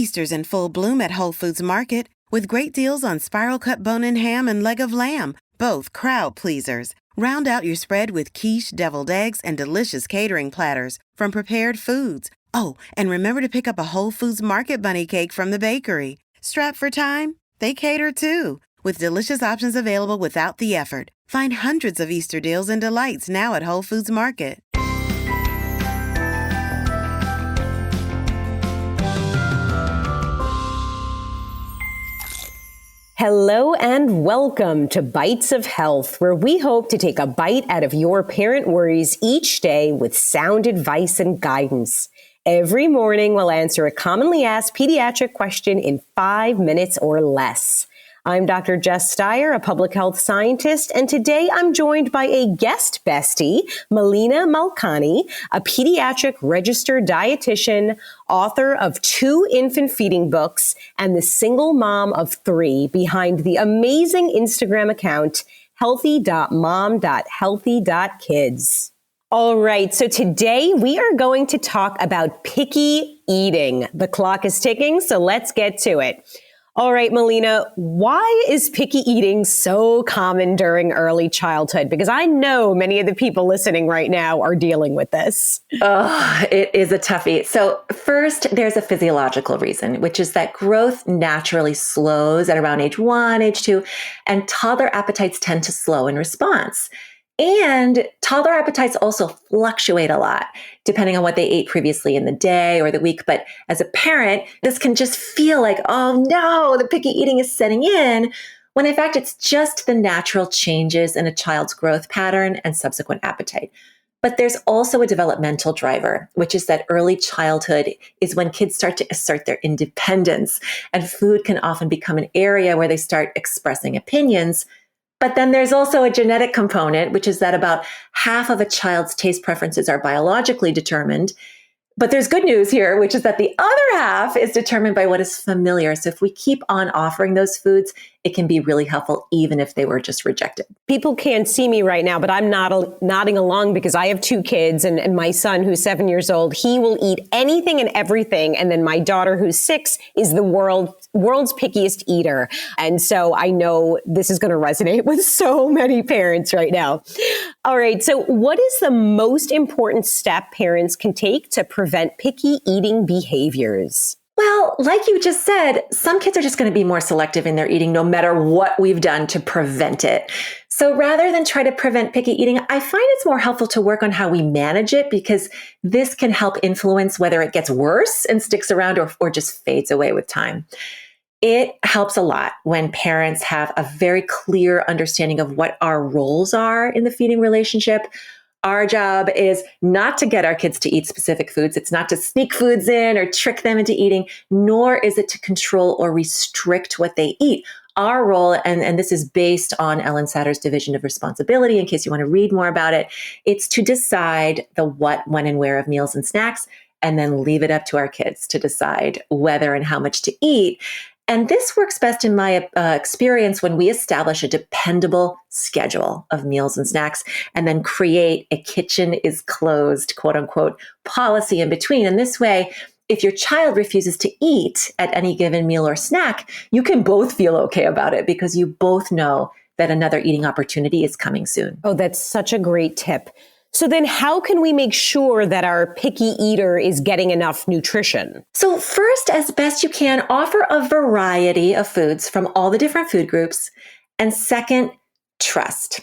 Easter's in full bloom at Whole Foods Market with great deals on spiral cut bone-in ham and leg of lamb, both crowd pleasers. Round out your spread with quiche, deviled eggs, and delicious catering platters from Prepared Foods. Oh, and remember to pick up a Whole Foods Market bunny cake from the bakery. Strapped for time? They cater too, with delicious options available without the effort. Find hundreds of Easter deals and delights now at Whole Foods Market. Hello and welcome to Bytes of Health, where we hope to take a bite out of your parent worries each day with sound advice and guidance. Every morning, we'll answer a commonly asked pediatric question in 5 minutes or less. I'm Dr. Jess Steier, a public health scientist, and today I'm joined by a guest bestie, Malina Malkani, a pediatric registered dietitian, author of 2 infant feeding books, and the single mom of 3 behind the amazing Instagram account, healthy.mom.healthy.kids. All right, so today we are going to talk about picky eating. The clock is ticking, so let's get to it. All right, Malina, why is picky eating so common during early childhood? Because I know many of the people listening right now are dealing with this. Oh, it is a toughie. So first, there's a physiological reason, which is that growth naturally slows at around age 1, age 2, and toddler appetites tend to slow in response. And toddler appetites also fluctuate a lot, depending on what they ate previously in the day or the week. But as a parent, this can just feel like, oh no, the picky eating is setting in, when in fact, it's just the natural changes in a child's growth pattern and subsequent appetite. But there's also a developmental driver, which is that early childhood is when kids start to assert their independence, and food can often become an area where they start expressing opinions. But then there's also a genetic component, which is that about half of a child's taste preferences are biologically determined. But there's good news here, which is that the other half is determined by what is familiar. So if we keep on offering those foods, it can be really helpful, even if they were just rejected. People can't see me right now, but I'm nodding along because I have 2 kids, and my son, who's 7 years old, he will eat anything and everything. And then my daughter, who's 6, is the world's pickiest eater. And so I know this is going to resonate with so many parents right now. All right. So what is the most important step parents can take to prevent picky eating behaviors? Well, like you just said, some kids are just going to be more selective in their eating no matter what we've done to prevent it. So rather than try to prevent picky eating, I find it's more helpful to work on how we manage it, because this can help influence whether it gets worse and sticks around or just fades away with time. It helps a lot when parents have a very clear understanding of what our roles are in the feeding relationship. Our job is not to get our kids to eat specific foods. It's not to sneak foods in or trick them into eating, nor is it to control or restrict what they eat. Our role, and this is based on Ellen Satter's division of responsibility, in case you want to read more about it, it's to decide the what, when, and where of meals and snacks, and then leave it up to our kids to decide whether and how much to eat. And this works best in my experience when we establish a dependable schedule of meals and snacks, and then create a kitchen is closed, quote unquote, policy in between. And this way, if your child refuses to eat at any given meal or snack, you can both feel okay about it, because you both know that another eating opportunity is coming soon. Oh, that's such a great tip. So then how can we make sure that our picky eater is getting enough nutrition? So first, as best you can, offer a variety of foods from all the different food groups. And second, trust.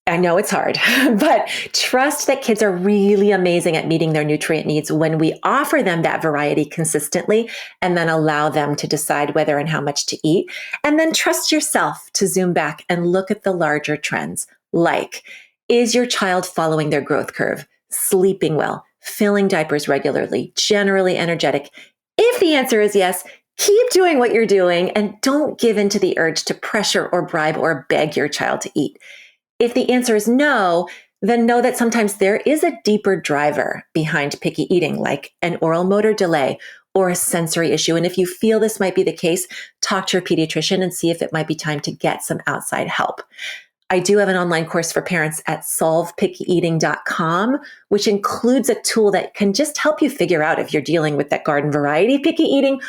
I know it's hard, but trust that kids are really amazing at meeting their nutrient needs when we offer them that variety consistently, and then allow them to decide whether and how much to eat. And then trust yourself to zoom back and look at the larger trends, like, is your child following their growth curve, sleeping well, filling diapers regularly, generally energetic? If the answer is yes, keep doing what you're doing and don't give in to the urge to pressure or bribe or beg your child to eat. If the answer is no, then know that sometimes there is a deeper driver behind picky eating, like an oral motor delay or a sensory issue. And if you feel this might be the case, talk to your pediatrician and see if it might be time to get some outside help. I do have an online course for parents at solvepickyeating.com, which includes a tool that can just help you figure out if you're dealing with that garden variety picky eating,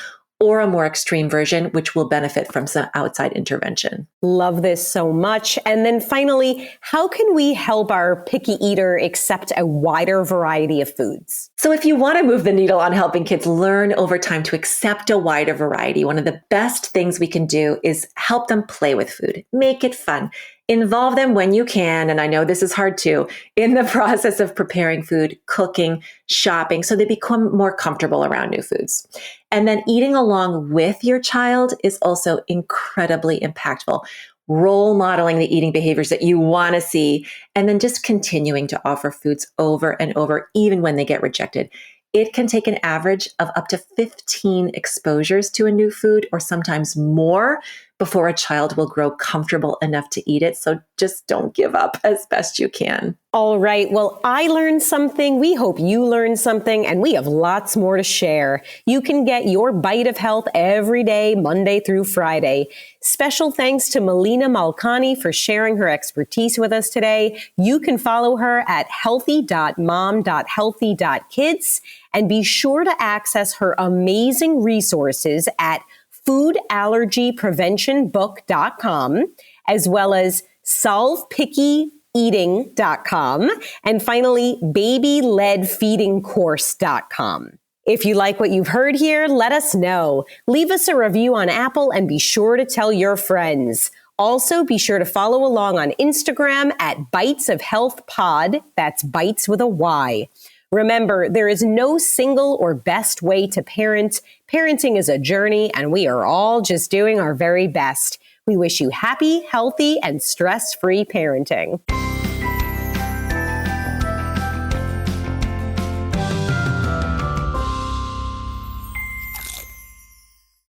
or a more extreme version, which will benefit from some outside intervention. Love this so much. And then finally, how can we help our picky eater accept a wider variety of foods? So if you want to move the needle on helping kids learn over time to accept a wider variety, one of the best things we can do is help them play with food. Make it fun. Involve them when you can, and I know this is hard too, in the process of preparing food, cooking, shopping, so they become more comfortable around new foods. And then eating along with your child is also incredibly impactful. Role modeling the eating behaviors that you want to see, and then just continuing to offer foods over and over, even when they get rejected. It can take an average of up to 15 exposures to a new food, or sometimes more, before a child will grow comfortable enough to eat it. So just don't give up as best you can. All right. Well, I learned something. We hope you learned something, and we have lots more to share. You can get your Bite of Health every day, Monday through Friday. Special thanks to Malina Malkani for sharing her expertise with us today. You can follow her at healthy.mom.healthy.kids, and be sure to access her amazing resources at foodallergypreventionbook.com, as well as solvepickyEating.com, and finally, babyledfeedingcourse.com. If you like what you've heard here, let us know. Leave us a review on Apple and be sure to tell your friends. Also, be sure to follow along on Instagram at Bytes of Health Pod. That's Bytes with a Y. Remember, there is no single or best way to parent. Parenting is a journey, and we are all just doing our very best. We wish you happy, healthy, and stress-free parenting.